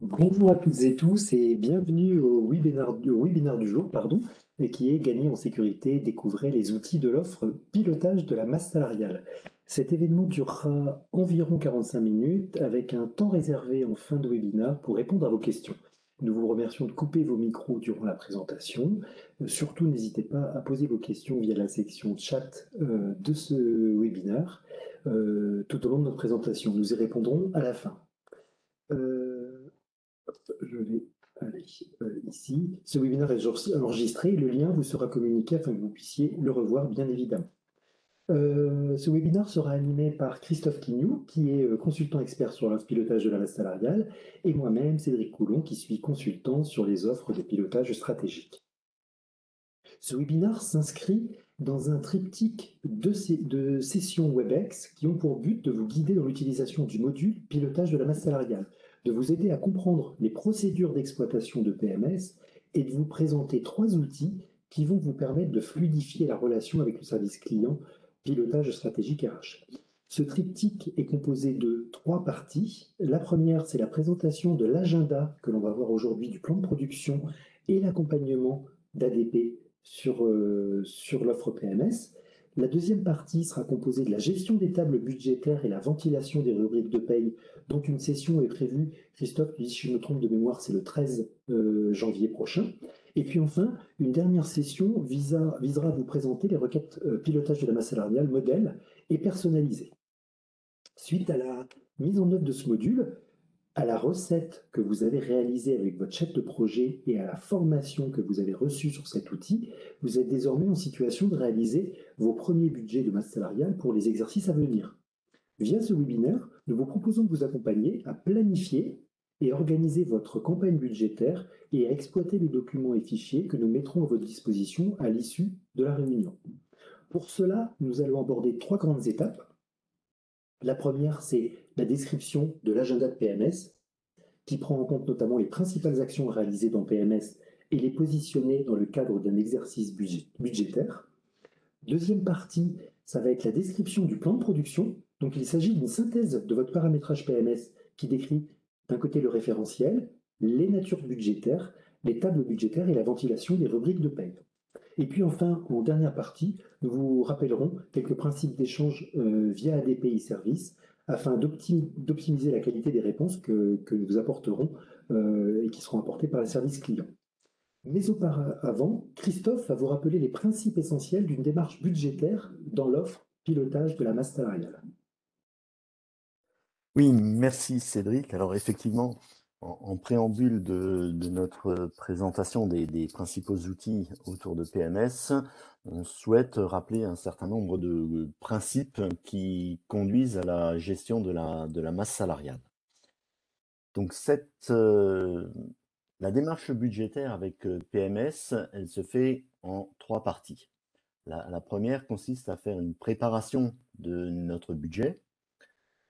Bonjour à toutes et tous et bienvenue au webinaire du jour, pardon, et qui est Gagner en sécurité, découvrez les outils de l'offre pilotage de la masse salariale. Cet événement durera environ 45 minutes avec un temps réservé en fin de webinaire pour répondre à vos questions. Nous vous remercions de couper vos micros durant la présentation. Surtout, n'hésitez pas à poser vos questions via la section chat de ce webinaire tout au long de notre présentation. Nous y répondrons à la fin. Euh, je vais aller ici. Ce webinaire est enregistré. Le lien vous sera communiqué afin que vous puissiez le revoir, bien évidemment. Ce webinaire sera animé par Christophe Quignou, qui est consultant expert sur le pilotage de la masse salariale, et moi-même, Cédric Coulon, qui suis consultant sur les offres de pilotage stratégique. Ce webinaire s'inscrit dans un triptyque de sessions WebEx qui ont pour but de vous guider dans l'utilisation du module pilotage de la masse salariale, de vous aider à comprendre les procédures d'exploitation de PMS et de vous présenter 3 outils qui vont vous permettre de fluidifier la relation avec le service client pilotage stratégique RH. Ce triptyque est composé de 3 parties. La première, c'est la présentation de l'agenda que l'on va voir aujourd'hui du plan de production et l'accompagnement d'ADP sur l'offre PMS. La deuxième partie sera composée de la gestion des tables budgétaires et la ventilation des rubriques de paye, dont une session est prévue, Christophe, si je me trompe de mémoire, c'est le 13 janvier prochain. Et puis enfin, une dernière session visera à vous présenter les requêtes pilotage de la masse salariale modèle et personnalisées. Suite à la mise en œuvre de ce module, à la recette que vous avez réalisée avec votre chef de projet et à la formation que vous avez reçue sur cet outil, vous êtes désormais en situation de réaliser vos premiers budgets de masse salariale pour les exercices à venir. Via ce webinaire, nous vous proposons de vous accompagner à planifier et organiser votre campagne budgétaire et à exploiter les documents et fichiers que nous mettrons à votre disposition à l'issue de la réunion. Pour cela, nous allons aborder 3 grandes étapes. La première, c'est la description de l'agenda de PMS, qui prend en compte notamment les principales actions réalisées dans PMS et les positionner dans le cadre d'un exercice budgétaire. Deuxième partie, ça va être la description du plan de production. Donc il s'agit d'une synthèse de votre paramétrage PMS qui décrit d'un côté le référentiel, les natures budgétaires, les tables budgétaires et la ventilation des rubriques de paye. Et puis enfin, en dernière partie, nous vous rappellerons quelques principes d'échange via ADPI Service afin d'optimiser la qualité des réponses que nous apporterons et qui seront apportées par les services clients. Mais auparavant, Christophe va vous rappeler les principes essentiels d'une démarche budgétaire dans l'offre pilotage de la masse salariale. Oui, merci Cédric. Alors effectivement, en préambule de notre présentation des principaux outils autour de PMS, on souhaite rappeler un certain nombre de principes qui conduisent à la gestion de la masse salariale. Donc la démarche budgétaire avec PMS, elle se fait en 3 parties. La première consiste à faire une préparation de notre budget.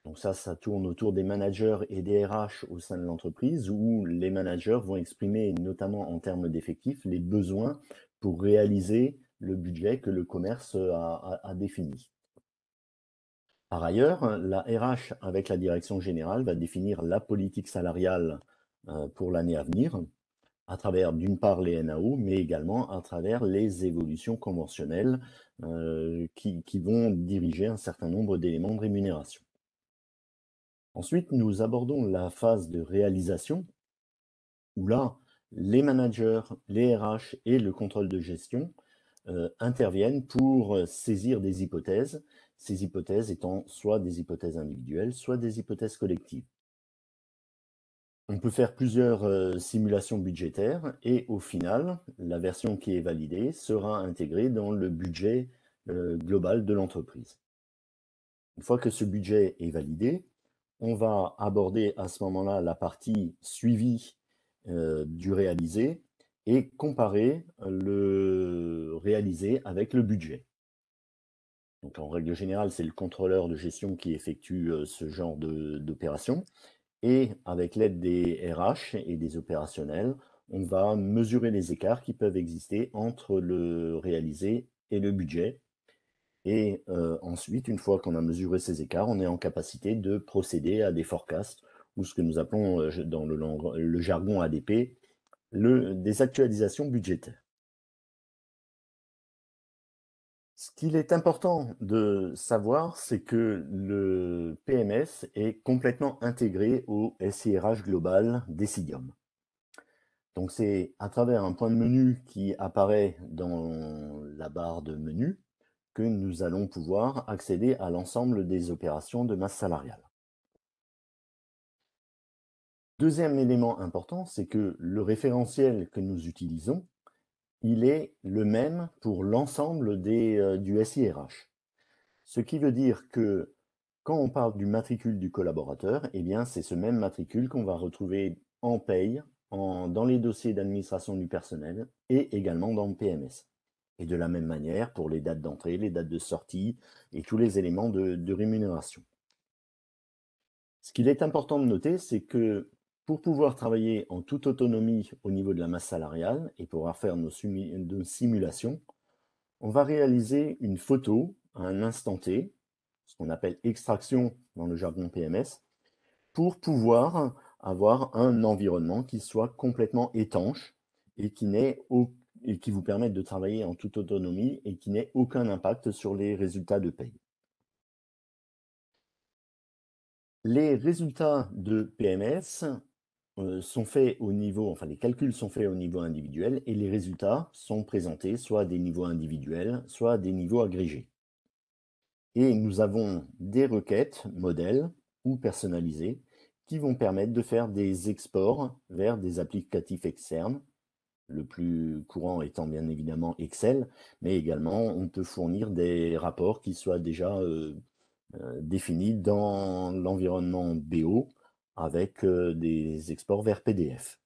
Donc ça tourne autour des managers et des RH au sein de l'entreprise où les managers vont exprimer, notamment en termes d'effectifs, les besoins pour réaliser le budget que le commerce a défini. Par ailleurs, la RH, avec la direction générale, va définir la politique salariale pour l'année à venir, à travers d'une part les NAO, mais également à travers les évolutions conventionnelles qui vont diriger un certain nombre d'éléments de rémunération. Ensuite, nous abordons la phase de réalisation, où là, les managers, les RH et le contrôle de gestion interviennent pour saisir des hypothèses, ces hypothèses étant soit des hypothèses individuelles, soit des hypothèses collectives. On peut faire plusieurs simulations budgétaires et au final, la version qui est validée sera intégrée dans le budget global de l'entreprise. Une fois que ce budget est validé, on va aborder à ce moment-là la partie suivi du réalisé et comparer le réalisé avec le budget. Donc en règle générale, c'est le contrôleur de gestion qui effectue ce genre d'opération. Et avec l'aide des RH et des opérationnels, on va mesurer les écarts qui peuvent exister entre le réalisé et le budget. Et ensuite, une fois qu'on a mesuré ces écarts, on est en capacité de procéder à des forecasts ou ce que nous appelons dans le jargon ADP, des actualisations budgétaires. Ce qu'il est important de savoir, c'est que le PMS est complètement intégré au SIRH global Decidium. Donc c'est à travers un point de menu qui apparaît dans la barre de menu que nous allons pouvoir accéder à l'ensemble des opérations de masse salariale. Deuxième élément important, c'est que le référentiel que nous utilisons, il est le même pour l'ensemble du SIRH. Ce qui veut dire que quand on parle du matricule du collaborateur, eh bien, c'est ce même matricule qu'on va retrouver en paye, dans les dossiers d'administration du personnel et également dans le PMS. Et de la même manière pour les dates d'entrée, les dates de sortie et tous les éléments de rémunération. Ce qu'il est important de noter, c'est que pour pouvoir travailler en toute autonomie au niveau de la masse salariale et pouvoir faire nos simulations, on va réaliser une photo à un instant T, ce qu'on appelle extraction dans le jargon PMS, pour pouvoir avoir un environnement qui soit complètement étanche et qui vous permette de travailler en toute autonomie et qui n'ait aucun impact sur les résultats de paye. Les résultats de PMS sont faits au niveau, enfin les calculs sont faits au niveau individuel et les résultats sont présentés soit à des niveaux individuels, soit à des niveaux agrégés. Et nous avons des requêtes modèles ou personnalisées qui vont permettre de faire des exports vers des applicatifs externes, le plus courant étant bien évidemment Excel, mais également on peut fournir des rapports qui soient déjà définis dans l'environnement BO avec des exports vers PDF.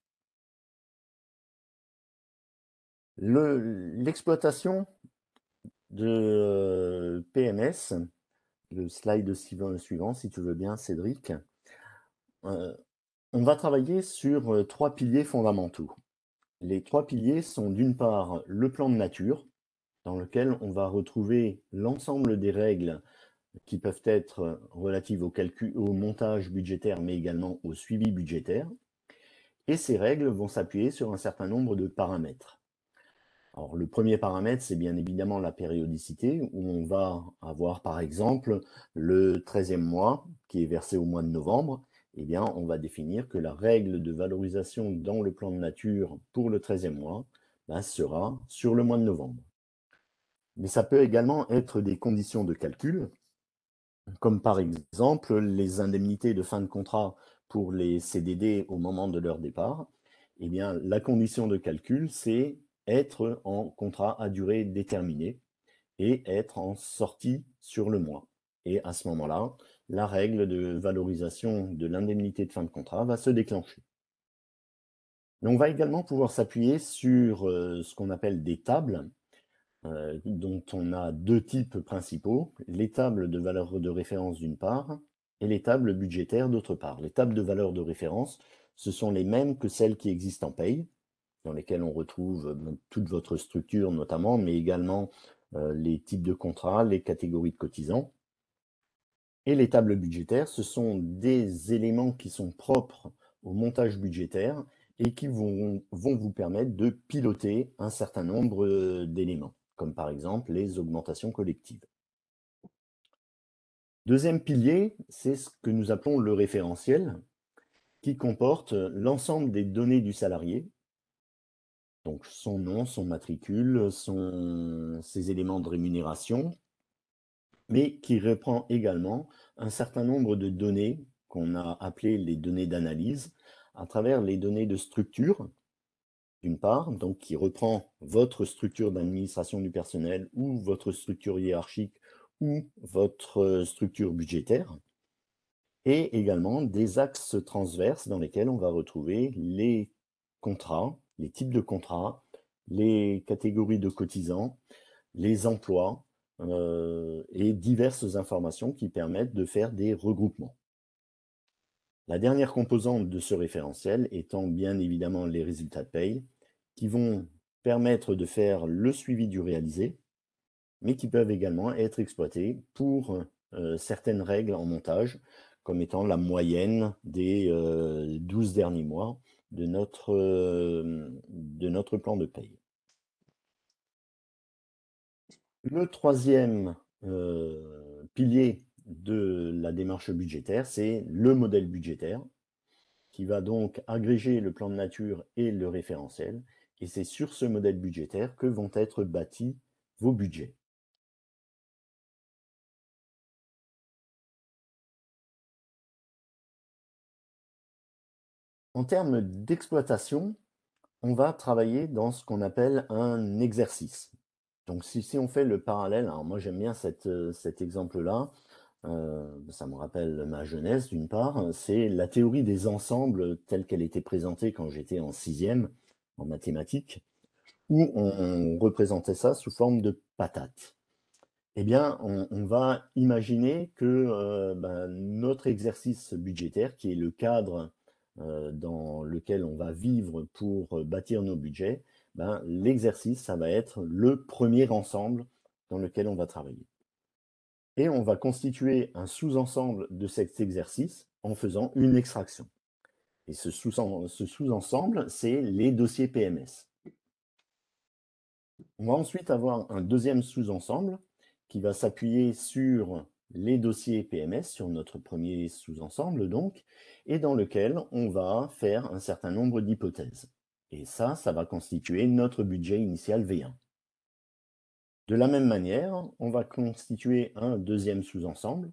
L'exploitation de PMS, le slide suivant, si tu veux bien, Cédric, on va travailler sur 3 piliers fondamentaux. Les 3 piliers sont d'une part le plan de nature, dans lequel on va retrouver l'ensemble des règles qui peuvent être relatives au calcul, au montage budgétaire, mais également au suivi budgétaire. Et ces règles vont s'appuyer sur un certain nombre de paramètres. Alors, le premier paramètre, c'est bien évidemment la périodicité, où on va avoir par exemple le 13e mois qui est versé au mois de novembre. Eh bien, on va définir que la règle de valorisation dans le plan de nature pour le 13e mois sera sur le mois de novembre. Mais ça peut également être des conditions de calcul, comme par exemple les indemnités de fin de contrat pour les CDD au moment de leur départ. Eh bien, la condition de calcul, c'est être en contrat à durée déterminée et être en sortie sur le mois. Et à ce moment-là, la règle de valorisation de l'indemnité de fin de contrat va se déclencher. Mais on va également pouvoir s'appuyer sur ce qu'on appelle des tables, dont on a 2 types principaux, les tables de valeur de référence d'une part et les tables budgétaires d'autre part. Les tables de valeur de référence, ce sont les mêmes que celles qui existent en paye, dans lesquelles on retrouve toute votre structure notamment, mais également les types de contrats, les catégories de cotisants. Et les tables budgétaires, ce sont des éléments qui sont propres au montage budgétaire et qui vont vous permettre de piloter un certain nombre d'éléments, comme par exemple les augmentations collectives. Deuxième pilier, c'est ce que nous appelons le référentiel, qui comporte l'ensemble des données du salarié, donc son nom, son matricule, ses éléments de rémunération, mais qui reprend également un certain nombre de données qu'on a appelées les données d'analyse à travers les données de structure, d'une part, donc qui reprend votre structure d'administration du personnel ou votre structure hiérarchique ou votre structure budgétaire, et également des axes transverses dans lesquels on va retrouver les contrats, les types de contrats, les catégories de cotisants, les emplois et diverses informations qui permettent de faire des regroupements. La dernière composante de ce référentiel étant bien évidemment les résultats de paye qui vont permettre de faire le suivi du réalisé, mais qui peuvent également être exploités pour certaines règles en montage, comme étant la moyenne des 12 derniers mois de notre plan de paye. Le troisième pilier de la démarche budgétaire, c'est le modèle budgétaire, qui va donc agréger le plan de nature et le référentiel. Et c'est sur ce modèle budgétaire que vont être bâtis vos budgets. En termes d'exploitation, on va travailler dans ce qu'on appelle un exercice. Donc si on fait le parallèle, alors moi j'aime bien cet exemple-là, ça me rappelle ma jeunesse d'une part, c'est la théorie des ensembles telle qu'elle était présentée quand j'étais en 6e en mathématiques, où on représentait ça sous forme de patates. Eh bien, on va imaginer que notre exercice budgétaire, qui est le cadre dans lequel on va vivre pour bâtir nos budgets, l'exercice, ça va être le premier ensemble dans lequel on va travailler. Et on va constituer un sous-ensemble de cet exercice en faisant une extraction. Et ce sous-ensemble, c'est les dossiers PMS. On va ensuite avoir un deuxième sous-ensemble qui va s'appuyer sur les dossiers PMS, sur notre premier sous-ensemble donc, et dans lequel on va faire un certain nombre d'hypothèses. Et ça va constituer notre budget initial V1. De la même manière, on va constituer un deuxième sous-ensemble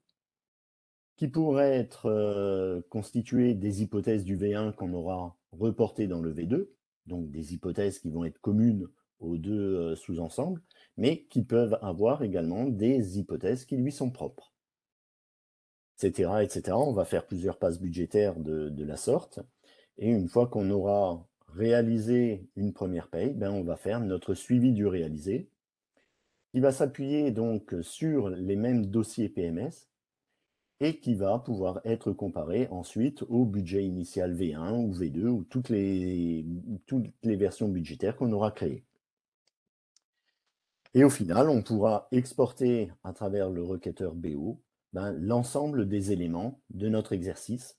qui pourrait être constitué des hypothèses du V1 qu'on aura reportées dans le V2, donc des hypothèses qui vont être communes aux deux sous-ensembles, mais qui peuvent avoir également des hypothèses qui lui sont propres, etc., etc. On va faire plusieurs passes budgétaires de la sorte, et une fois qu'on aura réalisé une première paye, on va faire notre suivi du réalisé, qui va s'appuyer donc sur les mêmes dossiers PMS, et qui va pouvoir être comparé ensuite au budget initial V1 ou V2 ou toutes les versions budgétaires qu'on aura créées. Et au final, on pourra exporter à travers le requêteur BO l'ensemble des éléments de notre exercice.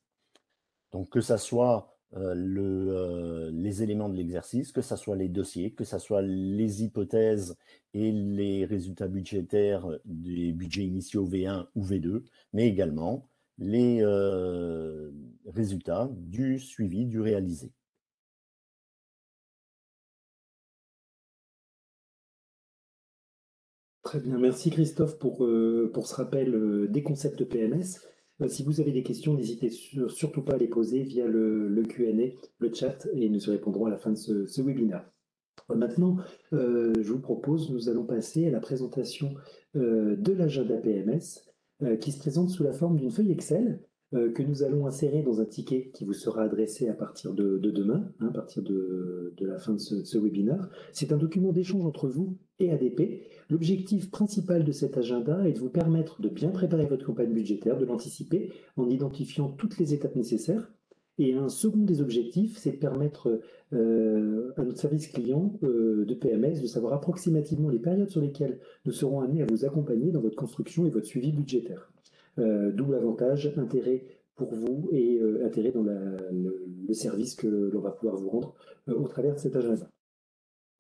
Donc que ça soit les éléments de l'exercice, que ça soit les dossiers, que ça soit les hypothèses et les résultats budgétaires des budgets initiaux V1 ou V2, mais également les résultats du suivi du réalisé. Très bien, merci Christophe pour ce rappel des concepts PMS. Si vous avez des questions, n'hésitez surtout pas à les poser via le Q&A, le chat, et nous y répondrons à la fin de ce webinaire. Maintenant, je vous propose, nous allons passer à la présentation de l'agenda PMS qui se présente sous la forme d'une feuille Excel que nous allons insérer dans un ticket qui vous sera adressé à partir de demain, à partir de la fin de ce webinaire. C'est un document d'échange entre vous et ADP. L'objectif principal de cet agenda est de vous permettre de bien préparer votre campagne budgétaire, de l'anticiper en identifiant toutes les étapes nécessaires. Et un second des objectifs, c'est de permettre à notre service client de PMS de savoir approximativement les périodes sur lesquelles nous serons amenés à vous accompagner dans votre construction et votre suivi budgétaire. D'où l'avantage, intérêt pour vous et intérêt dans le service que l'on va pouvoir vous rendre au travers de cet agenda.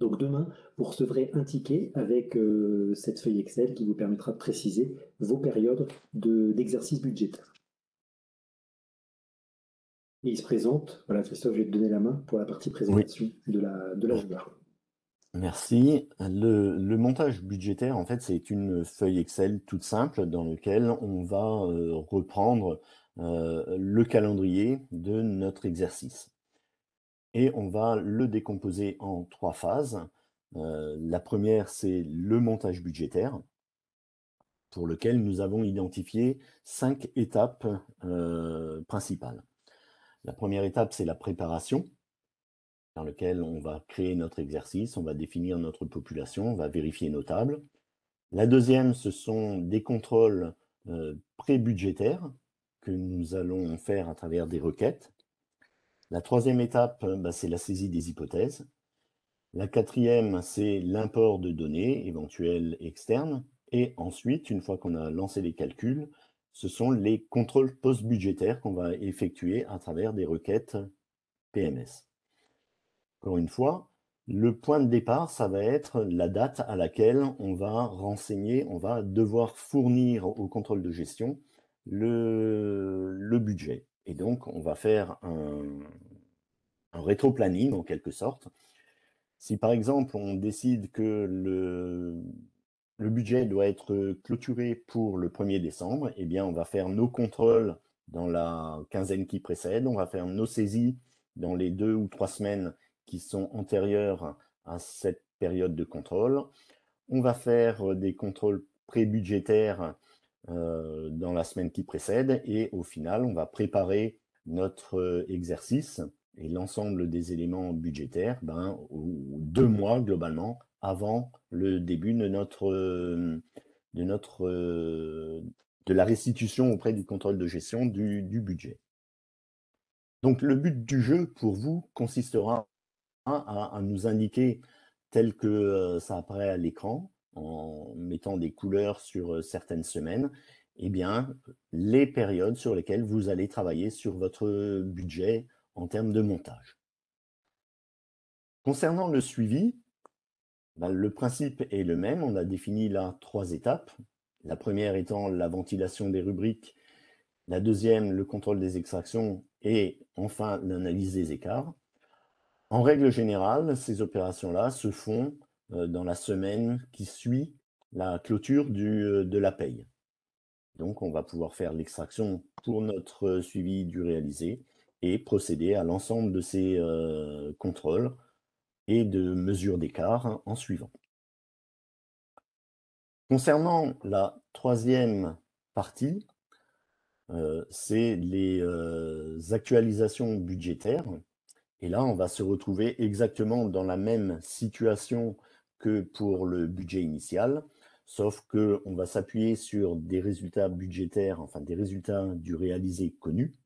Donc demain, vous recevrez un ticket avec cette feuille Excel qui vous permettra de préciser vos périodes d'exercice budgétaire. Et il se présente, voilà Christophe, je vais te donner la main pour la partie présentation de l'agenda. Merci. Le montage budgétaire, en fait, c'est une feuille Excel toute simple dans laquelle on va reprendre le calendrier de notre exercice. Et on va le décomposer en 3 phases. La première, c'est le montage budgétaire, pour lequel nous avons identifié 5 étapes principales. La première étape, c'est la préparation, dans laquelle on va créer notre exercice, on va définir notre population, on va vérifier nos tables. La deuxième, ce sont des contrôles pré-budgétaires que nous allons faire à travers des requêtes. La troisième étape, c'est la saisie des hypothèses. La quatrième, c'est l'import de données éventuelles externes. Et ensuite, une fois qu'on a lancé les calculs, ce sont les contrôles post-budgétaires qu'on va effectuer à travers des requêtes PMS. Encore une fois, le point de départ, ça va être la date à laquelle on va renseigner, on va devoir fournir au contrôle de gestion le budget. Et donc, on va faire un rétro-planning en quelque sorte. Si par exemple, on décide que le budget doit être clôturé pour le 1er décembre, eh bien, on va faire nos contrôles dans la quinzaine qui précède, on va faire nos saisies dans les 2 ou 3 semaines qui sont antérieures à cette période de contrôle. On va faire des contrôles pré-budgétaires dans la semaine qui précède et au final, on va préparer notre exercice et l'ensemble des éléments budgétaires 2 mois globalement avant le début de la restitution auprès du contrôle de gestion du budget. Donc le but du jeu pour vous consistera à nous indiquer tel que ça apparaît à l'écran, en mettant des couleurs sur certaines semaines, eh bien, les périodes sur lesquelles vous allez travailler sur votre budget en termes de montage. Concernant le suivi, le principe est le même. On a défini là 3 étapes. La première étant la ventilation des rubriques, la deuxième, le contrôle des extractions et enfin l'analyse des écarts. En règle générale, ces opérations-là se font dans la semaine qui suit la clôture de la paye. Donc, on va pouvoir faire l'extraction pour notre suivi du réalisé et procéder à l'ensemble de ces contrôles et de mesures d'écart en suivant. Concernant la troisième partie, c'est les actualisations budgétaires. Et là, on va se retrouver exactement dans la même situation que pour le budget initial, sauf qu'on va s'appuyer sur des résultats budgétaires, enfin des résultats du réalisé connus,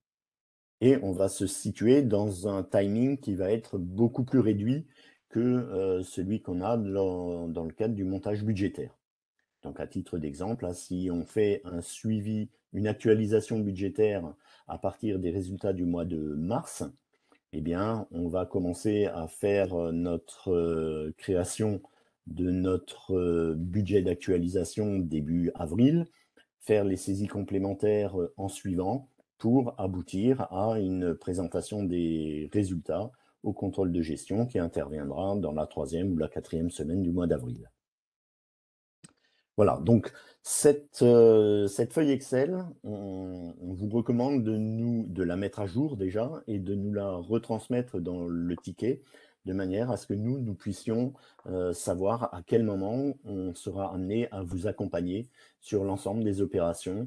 et on va se situer dans un timing qui va être beaucoup plus réduit que celui qu'on a dans le cadre du montage budgétaire. Donc à titre d'exemple, si on fait un suivi, une actualisation budgétaire à partir des résultats du mois de mars, eh bien, on va commencer à faire notre création de notre budget d'actualisation début avril, faire les saisies complémentaires en suivant pour aboutir à une présentation des résultats au contrôle de gestion qui interviendra dans la 3e ou la 4e semaine du mois d'avril. Voilà, donc cette feuille Excel, on vous recommande de la mettre à jour déjà et de nous la retransmettre dans le ticket de manière à ce que nous puissions savoir à quel moment on sera amené à vous accompagner sur l'ensemble des opérations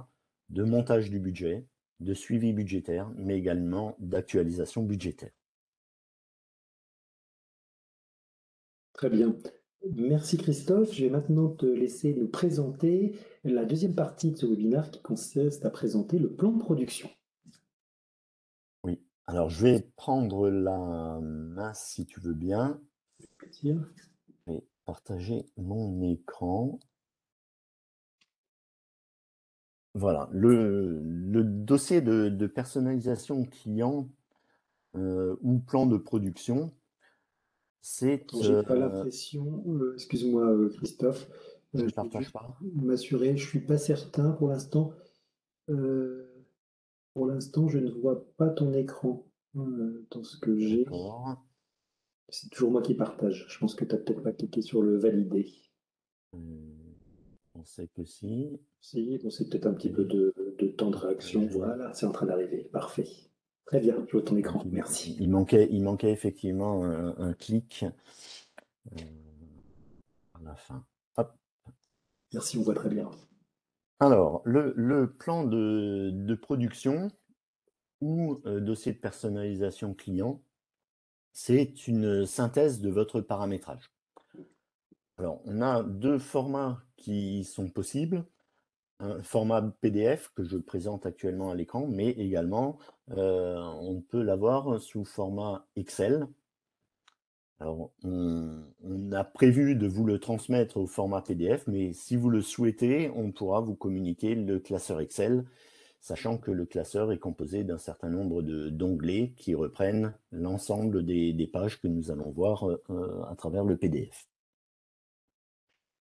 de montage du budget, de suivi budgétaire, mais également d'actualisation budgétaire. Très bien. Merci Christophe. Je vais maintenant te laisser nous présenter la deuxième partie de ce webinaire qui consiste à présenter le plan de production. Oui, alors je vais prendre la main si tu veux bien. Plaisir. Je vais partager mon écran. Voilà, le dossier de personnalisation client ou plan de production, c'est... J'ai pas l'impression, excuse-moi Christophe, je ne je vais partage juste pas. m'assurer, je suis pas certain pour l'instant. Pour l'instant, je ne vois pas ton écran dans ce que j'ai. D'accord. C'est toujours moi qui partage. Je pense que tu n'as peut-être pas cliqué sur le valider. On sait que si. Si, bon, c'est peut-être un petit peu de temps de réaction. Voilà, c'est en train d'arriver. Parfait. Très bien, je vois ton écran. Donc, Merci. il manquait effectivement un clic à la fin. Hop. Merci, on voit très bien. Alors, le plan de production ou dossier de personnalisation client, c'est une synthèse de votre paramétrage. Alors, on a 2 formats qui sont possibles. Un format PDF que je présente actuellement à l'écran, mais également, on peut l'avoir sous format Excel. Alors, on a prévu de vous le transmettre au format PDF, mais si vous le souhaitez, on pourra vous communiquer le classeur Excel, sachant que le classeur est composé d'un certain nombre d'onglets qui reprennent l'ensemble des pages que nous allons voir à travers le PDF.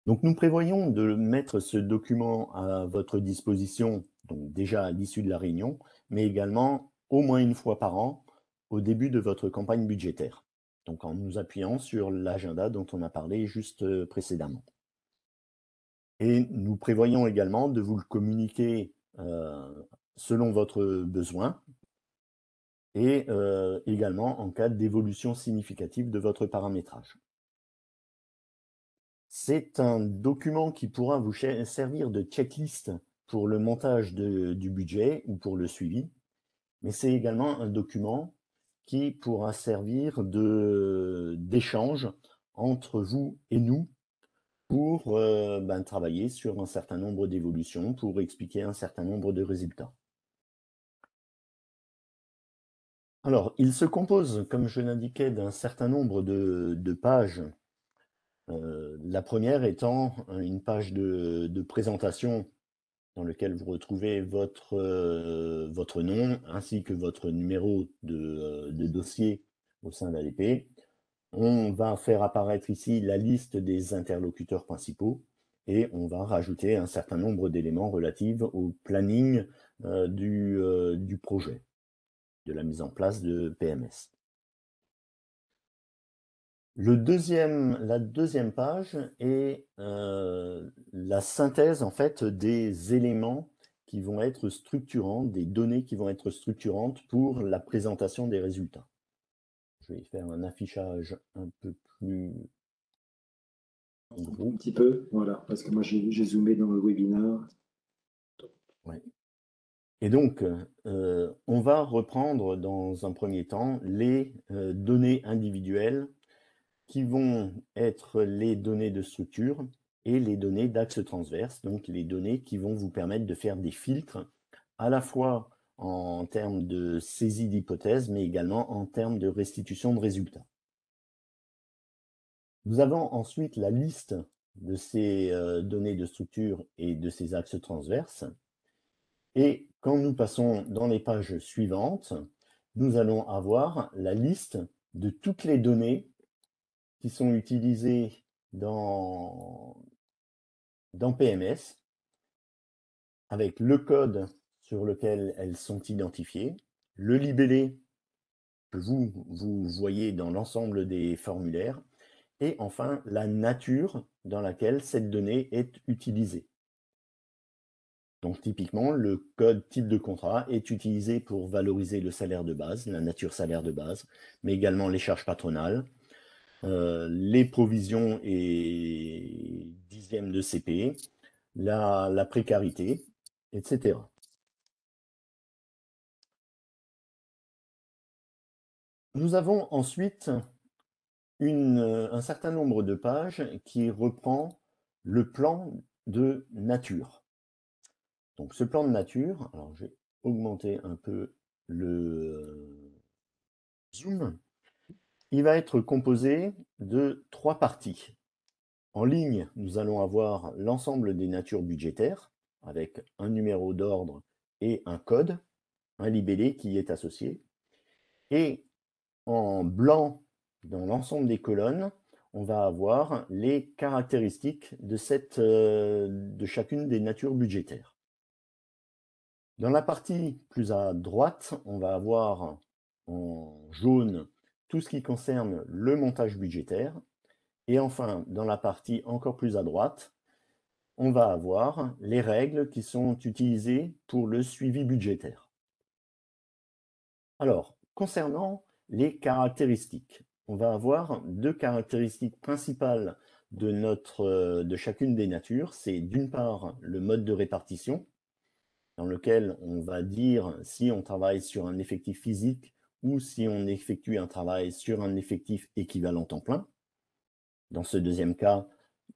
Donc, nous prévoyons de mettre ce document à votre disposition, donc déjà à l'issue de la réunion, mais également au moins une fois par an au début de votre campagne budgétaire. Donc, en nous appuyant sur l'agenda dont on a parlé juste précédemment. Et nous prévoyons également de vous le communiquer selon votre besoin et également en cas d'évolution significative de votre paramétrage. C'est un document qui pourra vous servir de checklist pour le montage du budget ou pour le suivi, mais c'est également un document qui pourra servir d'échange entre vous et nous pour travailler sur un certain nombre d'évolutions, pour expliquer un certain nombre de résultats. Alors, il se compose, comme je l'indiquais, d'un certain nombre de pages. La première étant une page de présentation dans laquelle vous retrouvez votre nom ainsi que votre numéro de dossier au sein d'ADP. On va faire apparaître ici la liste des interlocuteurs principaux et on va rajouter un certain nombre d'éléments relatifs au planning du projet, de la mise en place de PMS. La deuxième page est la synthèse en fait des éléments qui vont être structurants, des données qui vont être structurantes pour la présentation des résultats. Je vais faire un affichage un peu plus gros. Un petit peu, voilà, parce que moi j'ai zoomé dans le webinaire. Ouais. Et donc, on va reprendre dans un premier temps les données individuelles qui vont être les données de structure et les données d'axe transverse, donc les données qui vont vous permettre de faire des filtres à la fois en termes de saisie d'hypothèses, mais également en termes de restitution de résultats. Nous avons ensuite la liste de ces données de structure et de ces axes transverses. Et quand nous passons dans les pages suivantes, nous allons avoir la liste de toutes les données qui sont utilisées dans PMS, avec le code sur lequel elles sont identifiées, le libellé que vous voyez dans l'ensemble des formulaires, et enfin la nature dans laquelle cette donnée est utilisée. Donc typiquement, le code type de contrat est utilisé pour valoriser le salaire de base, la nature salaire de base, mais également les charges patronales, les provisions et dixièmes de CP, la précarité, etc. Nous avons ensuite un certain nombre de pages qui reprend le plan de nature. Donc ce plan de nature, alors j'ai augmenté un peu le zoom, il va être composé de 3 parties. En ligne, nous allons avoir l'ensemble des natures budgétaires avec un numéro d'ordre et un code, un libellé qui y est associé. Et en blanc, dans l'ensemble des colonnes, on va avoir les caractéristiques de chacune des natures budgétaires. Dans la partie plus à droite, on va avoir en jaune tout ce qui concerne le montage budgétaire. Et enfin, dans la partie encore plus à droite, on va avoir les règles qui sont utilisées pour le suivi budgétaire. Alors, concernant les caractéristiques, on va avoir 2 caractéristiques principales de chacune des natures. C'est d'une part le mode de répartition, dans lequel on va dire si on travaille sur un effectif physique ou si on effectue un travail sur un effectif équivalent temps plein. Dans ce deuxième cas,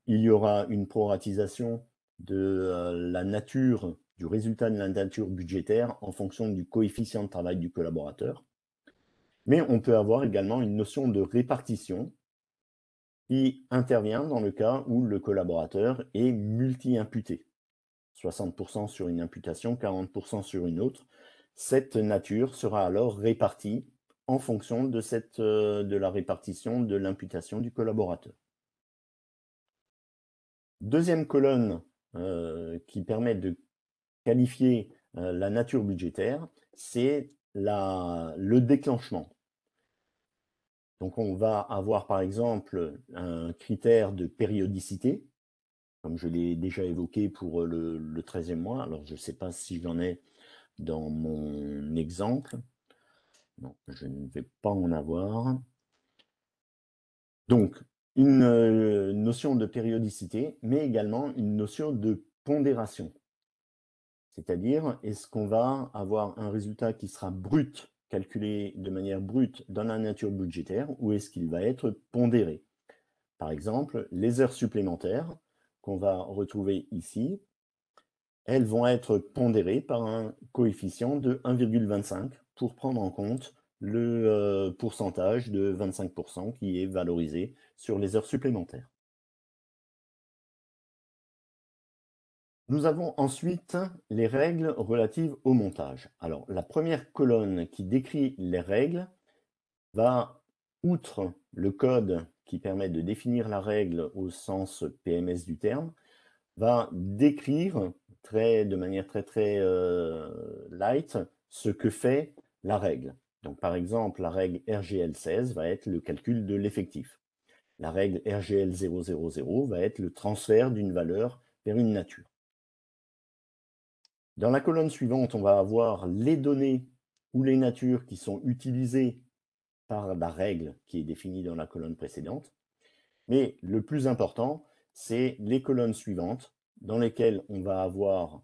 il y aura une proratisation de la nature, du résultat de la nature budgétaire en fonction du coefficient de travail du collaborateur. Mais on peut avoir également une notion de répartition qui intervient dans le cas où le collaborateur est multi-imputé. 60% sur une imputation, 40% sur une autre. Cette nature sera alors répartie en fonction de la répartition de l'imputation du collaborateur. Deuxième colonne qui permet de qualifier la nature budgétaire, c'est le déclenchement. Donc on va avoir par exemple un critère de périodicité, comme je l'ai déjà évoqué pour le 13e mois. Alors je ne sais pas si j'en ai dans mon exemple. Non, je ne vais pas en avoir. Donc, une notion de périodicité, mais également une notion de pondération. C'est-à-dire, est-ce qu'on va avoir un résultat qui sera brut, calculé de manière brute dans la nature budgétaire, ou est-ce qu'il va être pondéré? Par exemple, les heures supplémentaires qu'on va retrouver ici, elles vont être pondérées par un coefficient de 1,25 pour prendre en compte le pourcentage de 25% qui est valorisé sur les heures supplémentaires. Nous avons ensuite les règles relatives au montage. Alors, la première colonne qui décrit les règles va, outre le code qui permet de définir la règle au sens PMS du terme, va décrire de manière très light ce que fait la règle. Donc, par exemple, la règle RGL 16 va être le calcul de l'effectif. La règle RGL 000 va être le transfert d'une valeur vers une nature. Dans la colonne suivante, on va avoir les données ou les natures qui sont utilisées par la règle qui est définie dans la colonne précédente. Mais le plus important, c'est les colonnes suivantes dans lesquelles on va avoir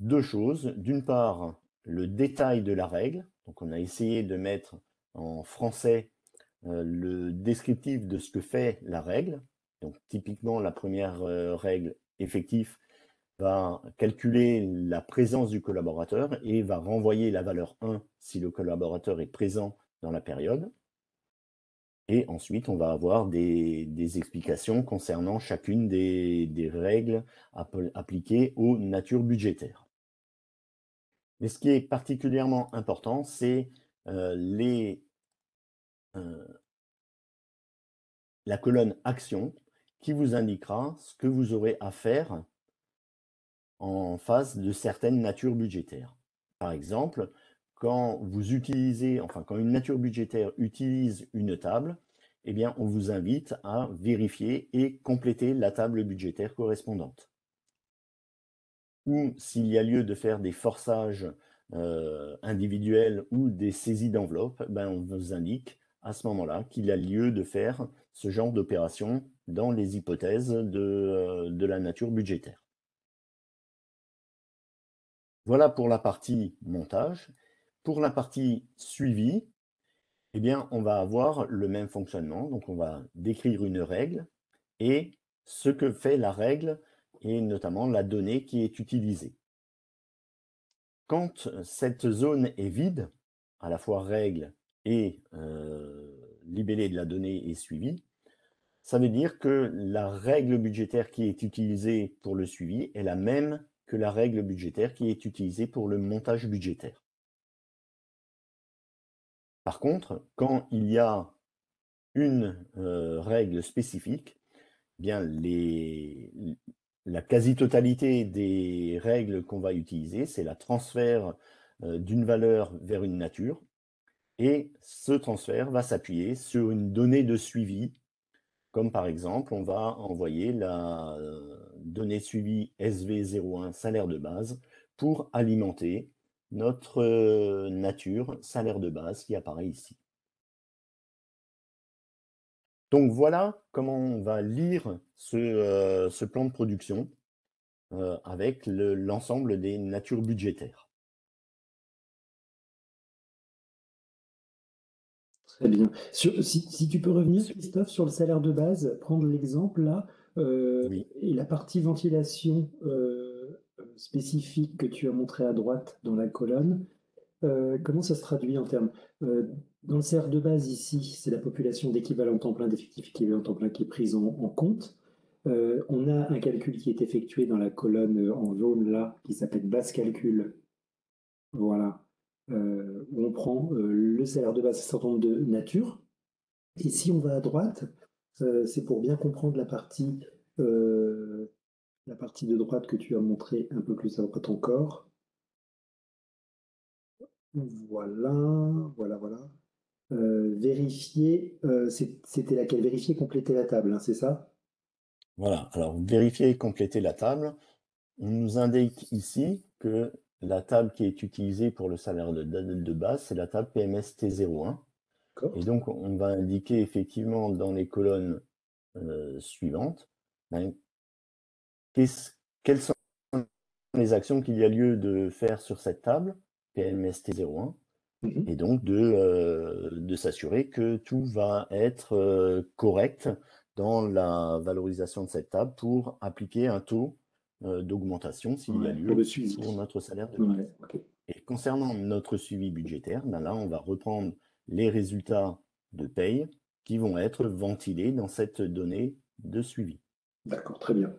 deux choses. D'une part, le détail de la règle. Donc, on a essayé de mettre en français le descriptif de ce que fait la règle. Donc, typiquement, la première règle effectif va calculer la présence du collaborateur et va renvoyer la valeur 1 si le collaborateur est présent dans la période. Et ensuite, on va avoir des explications concernant chacune des règles appliquées aux natures budgétaires. Mais ce qui est particulièrement important, c'est la colonne action qui vous indiquera ce que vous aurez à faire en face de certaines natures budgétaires. Par exemple, quand une nature budgétaire utilise une table, eh bien, on vous invite à vérifier et compléter la table budgétaire correspondante. Ou s'il y a lieu de faire des forçages individuels ou des saisies d'enveloppes, ben, on vous indique à ce moment-là qu'il y a lieu de faire ce genre d'opération dans les hypothèses de la nature budgétaire. Voilà pour la partie montage. Pour la partie suivi, eh bien, on va avoir le même fonctionnement. Donc, on va décrire une règle et ce que fait la règle et notamment la donnée qui est utilisée. Quand cette zone est vide, à la fois règle et libellé de la donnée est suivi, ça veut dire que la règle budgétaire qui est utilisée pour le suivi est la même que la règle budgétaire qui est utilisée pour le montage budgétaire. Par contre, quand il y a une règle spécifique, eh bien la quasi-totalité des règles qu'on va utiliser, c'est la transfert d'une valeur vers une nature. Et ce transfert va s'appuyer sur une donnée de suivi, comme par exemple, on va envoyer la donnée suivi SV01 salaire de base pour alimenter notre nature salaire de base qui apparaît ici. Donc voilà comment on va lire ce plan de production avec l'ensemble des natures budgétaires. Très bien. Si tu peux revenir, Christophe, sur le salaire de base, prendre l'exemple là, Oui. et la partie ventilation spécifique que tu as montré à droite dans la colonne, Comment ça se traduit en termes dans le CR de base ici, c'est la population d'équivalent temps plein, d'effectifs équivalent temps plein qui est prise en compte. On a un calcul qui est effectué dans la colonne en jaune là, qui s'appelle base calcul. Voilà. Où on prend le salaire de base, certain nombre de nature. Et si on va à droite, c'est pour bien comprendre la partie de droite que tu as montré un peu plus à droite encore. Voilà, voilà. Vérifier, c'était laquelle? Vérifier, compléter la table, hein, c'est ça? Voilà, alors vérifier et compléter la table. On nous indique ici que la table qui est utilisée pour le salaire de base, c'est la table PMS T01. Et D'accord. donc, on va indiquer effectivement dans les colonnes suivantes ben, quelles sont les actions qu'il y a lieu de faire sur cette table, PMS T01, Mhm. et donc de s'assurer que tout va être correct dans la valorisation de cette table pour appliquer un taux d'augmentation s'il y a Ouais, pour lieu le pour suivi. notre salaire de base. Ouais, ok. Et concernant notre suivi budgétaire, ben là, on va reprendre les résultats de paye qui vont être ventilés dans cette donnée de suivi. D'accord, très bien.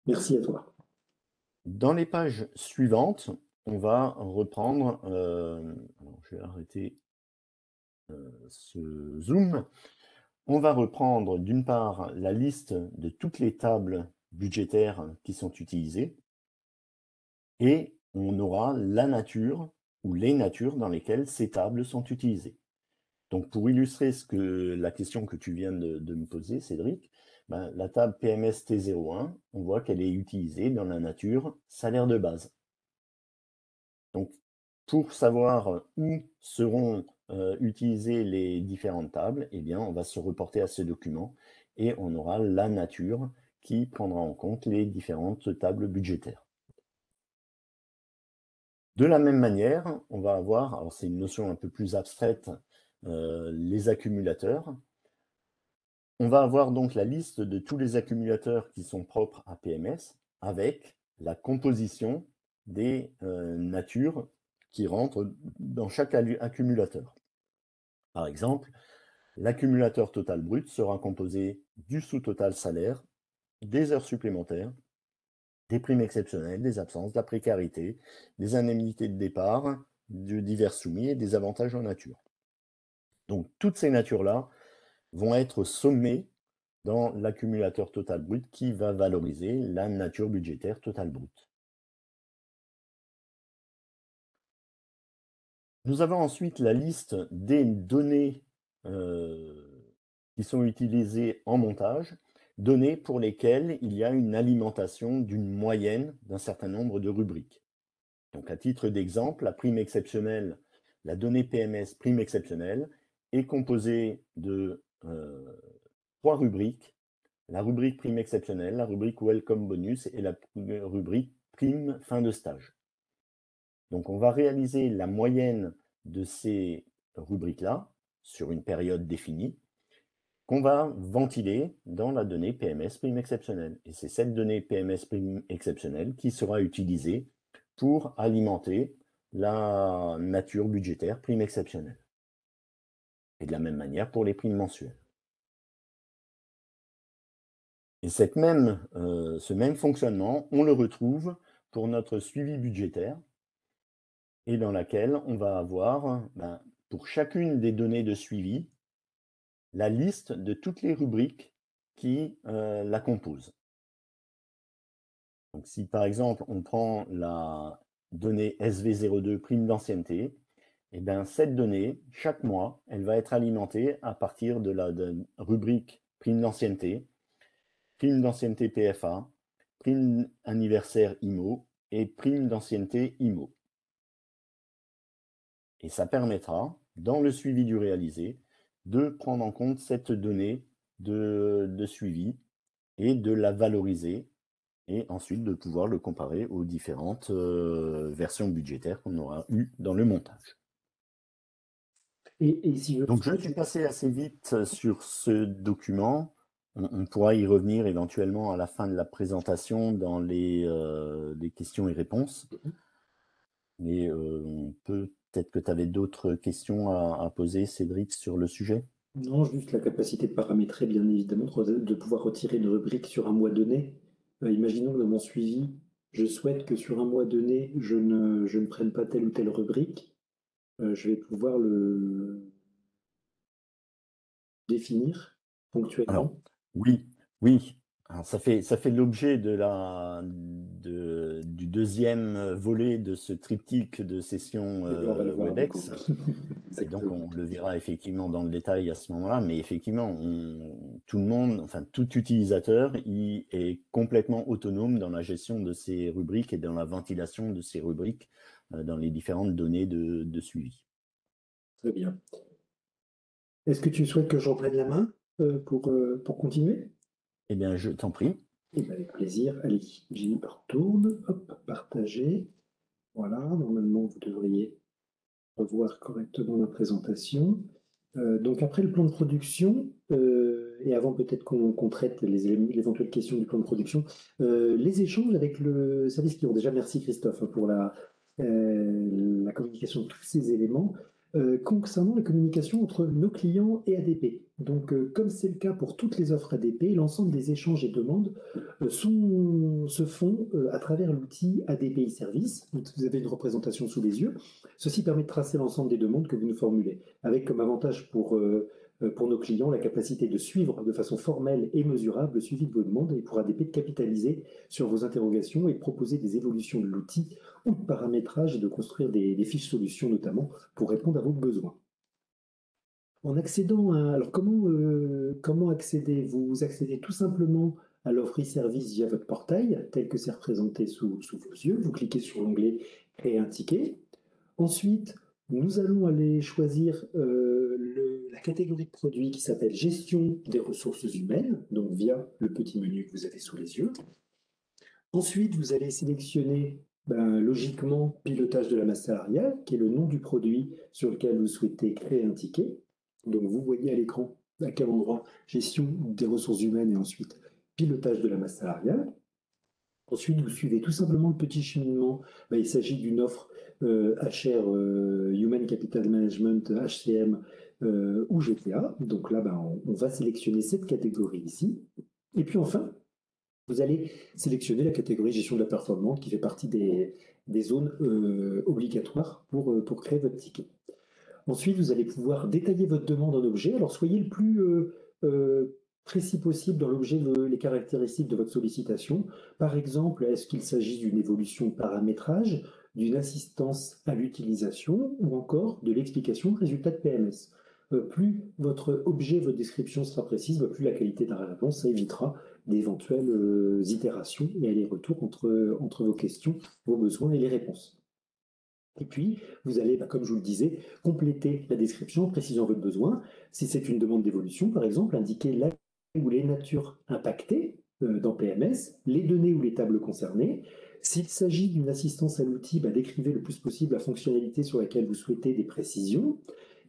Merci à toi. Dans les pages suivantes, on va reprendre, alors je vais arrêter ce zoom, on va reprendre d'une part la liste de toutes les tables budgétaires qui sont utilisées et on aura la nature ou les natures dans lesquelles ces tables sont utilisées. Donc, pour illustrer la question que tu viens de me poser, Cédric, ben, la table PMS T01, on voit qu'elle est utilisée dans la nature salaire de base. Donc, pour savoir où seront utilisées les différentes tables, eh bien, on va se reporter à ce document et on aura la nature qui prendra en compte les différentes tables budgétaires. De la même manière, on va avoir, alors c'est une notion un peu plus abstraite, les accumulateurs. On va avoir donc la liste de tous les accumulateurs qui sont propres à PMS avec la composition des natures qui rentrent dans chaque accumulateur. Par exemple, l'accumulateur total brut sera composé du sous-total salaire, des heures supplémentaires, des primes exceptionnelles, des absences, de la précarité, des indemnités de départ, de divers soumis et des avantages en nature. Donc toutes ces natures-là vont être sommées dans l'accumulateur total brut qui va valoriser la nature budgétaire totale brute. Nous avons ensuite la liste des données qui sont utilisées en montage, données pour lesquelles il y a une alimentation d'une moyenne d'un certain nombre de rubriques. Donc, à titre d'exemple, la prime exceptionnelle, la donnée PMS prime exceptionnelle, est composée de 3 rubriques: la rubrique prime exceptionnelle, la rubrique welcome bonus et la rubrique prime fin de stage. Donc, on va réaliser la moyenne de ces rubriques-là sur une période définie qu'on va ventiler dans la donnée PMS prime exceptionnelle. Et c'est cette donnée PMS prime exceptionnelle qui sera utilisée pour alimenter la nature budgétaire prime exceptionnelle. Et de la même manière pour les primes mensuelles. Et ce même fonctionnement, on le retrouve pour notre suivi budgétaire et dans laquelle on va avoir, pour chacune des données de suivi, la liste de toutes les rubriques qui la composent. Donc, si par exemple on prend la donnée SV02 prime d'ancienneté, et bien cette donnée, chaque mois, elle va être alimentée à partir de la rubrique prime d'ancienneté PFA, prime anniversaire IMO et prime d'ancienneté IMO. Et ça permettra, dans le suivi du réalisé, de prendre en compte cette donnée de suivi et de la valoriser et ensuite de pouvoir le comparer aux différentes versions budgétaires qu'on aura eues dans le montage. Et si je Donc je peux, suis passé assez vite sur ce document. On pourra y revenir éventuellement à la fin de la présentation dans les questions et réponses. Mais peut-être que tu avais d'autres questions à poser, Cédric, sur le sujet? Non, juste la capacité de paramétrer, bien évidemment, de pouvoir retirer une rubrique sur un mois donné. Imaginons que dans mon suivi, je souhaite que sur un mois donné, je ne prenne pas telle ou telle rubrique. Je vais pouvoir le définir Alors, ponctuellement. oui, oui. Alors, ça fait l'objet du deuxième volet de ce triptyque de sessions Et on va le voir du coup. WebEx. Et donc, Exactement. on le verra effectivement dans le détail à ce moment-là. Mais effectivement, tout le monde, enfin, tout utilisateur, il est complètement autonome dans la gestion de ses rubriques et dans la ventilation de ses rubriques dans les différentes données de suivi. Très bien. Est-ce que tu souhaites que je reprenne la main pour continuer? Eh bien, je t'en prie. Eh bien, avec plaisir. Allez, j'y retourne. Hop, partager. Voilà, normalement, vous devriez revoir correctement la présentation. Donc après le plan de production, et avant peut-être qu'on traite les éventuelles questions du plan de production, les échanges avec le service client. Déjà, merci Christophe pour la communication de tous ces éléments. Concernant la communication entre nos clients et ADP. Donc, comme c'est le cas pour toutes les offres ADP, l'ensemble des échanges et demandes se font à travers l'outil ADPI Service. Donc, vous avez une représentation sous les yeux. Ceci permet de tracer l'ensemble des demandes que vous nous formulez, avec comme avantage pour nos clients la capacité de suivre de façon formelle et mesurable le suivi de vos demandes et pour ADP de capitaliser sur vos interrogations et de proposer des évolutions de l'outil ou de paramétrage et de construire des fiches solutions notamment pour répondre à vos besoins. En accédant à... Alors comment accéder? Vous accédez tout simplement à l'offre e-service via votre portail, tel que c'est représenté sous vos yeux. Vous cliquez sur l'onglet Créer un ticket. Ensuite, nous allons aller choisir la catégorie de produit qui s'appelle Gestion des ressources humaines, donc via le petit menu que vous avez sous les yeux. Ensuite, vous allez sélectionner logiquement Pilotage de la masse salariale, qui est le nom du produit sur lequel vous souhaitez créer un ticket. Donc vous voyez à l'écran à quel endroit Gestion des ressources humaines et ensuite Pilotage de la masse salariale. Ensuite, vous suivez tout simplement le petit cheminement. Il s'agit d'une offre HR Human Capital Management, HCM ou GTA. Donc là, on va sélectionner cette catégorie ici. Et puis enfin, vous allez sélectionner la catégorie gestion de la performance qui fait partie des zones obligatoires pour créer votre ticket. Ensuite, vous allez pouvoir détailler votre demande en objet. Alors, soyez le plus précis possible dans l'objet, les caractéristiques de votre sollicitation. Par exemple, est-ce qu'il s'agit d'une évolution de paramétrage, d'une assistance à l'utilisation ou encore de l'explication de résultats de PMS? Plus votre objet, votre description sera précise, plus la qualité de la réponse, ça évitera d'éventuelles itérations et allers-retours entre vos questions, vos besoins et les réponses. Et puis, vous allez, comme je vous le disais, compléter la description en précisant votre besoin. Si c'est une demande d'évolution, par exemple, indiquer la ou les natures impactées dans PMS, les données ou les tables concernées. S'il s'agit d'une assistance à l'outil, décrivez le plus possible la fonctionnalité sur laquelle vous souhaitez des précisions.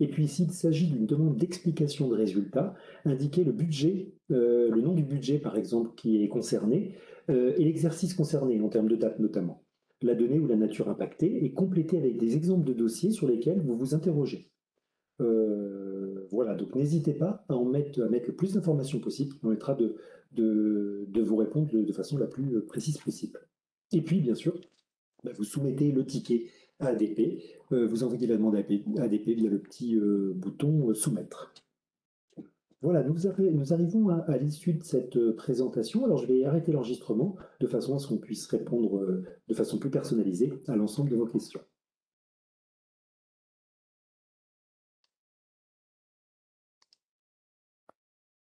Et puis, s'il s'agit d'une demande d'explication de résultats, indiquez le budget, le nom du budget, par exemple, qui est concerné, et l'exercice concerné, en termes de date notamment, la donnée ou la nature impactée, et compléter avec des exemples de dossiers sur lesquels vous vous interrogez. Voilà, donc n'hésitez pas à mettre le plus d'informations possible, qui permettra de vous répondre de façon la plus précise possible. Et puis, bien sûr, vous soumettez le ticket à ADP, vous envoyez la demande à ADP via le petit bouton Soumettre. Voilà, nous arrivons à l'issue de cette présentation. Alors, je vais arrêter l'enregistrement de façon à ce qu'on puisse répondre de façon plus personnalisée à l'ensemble de vos questions.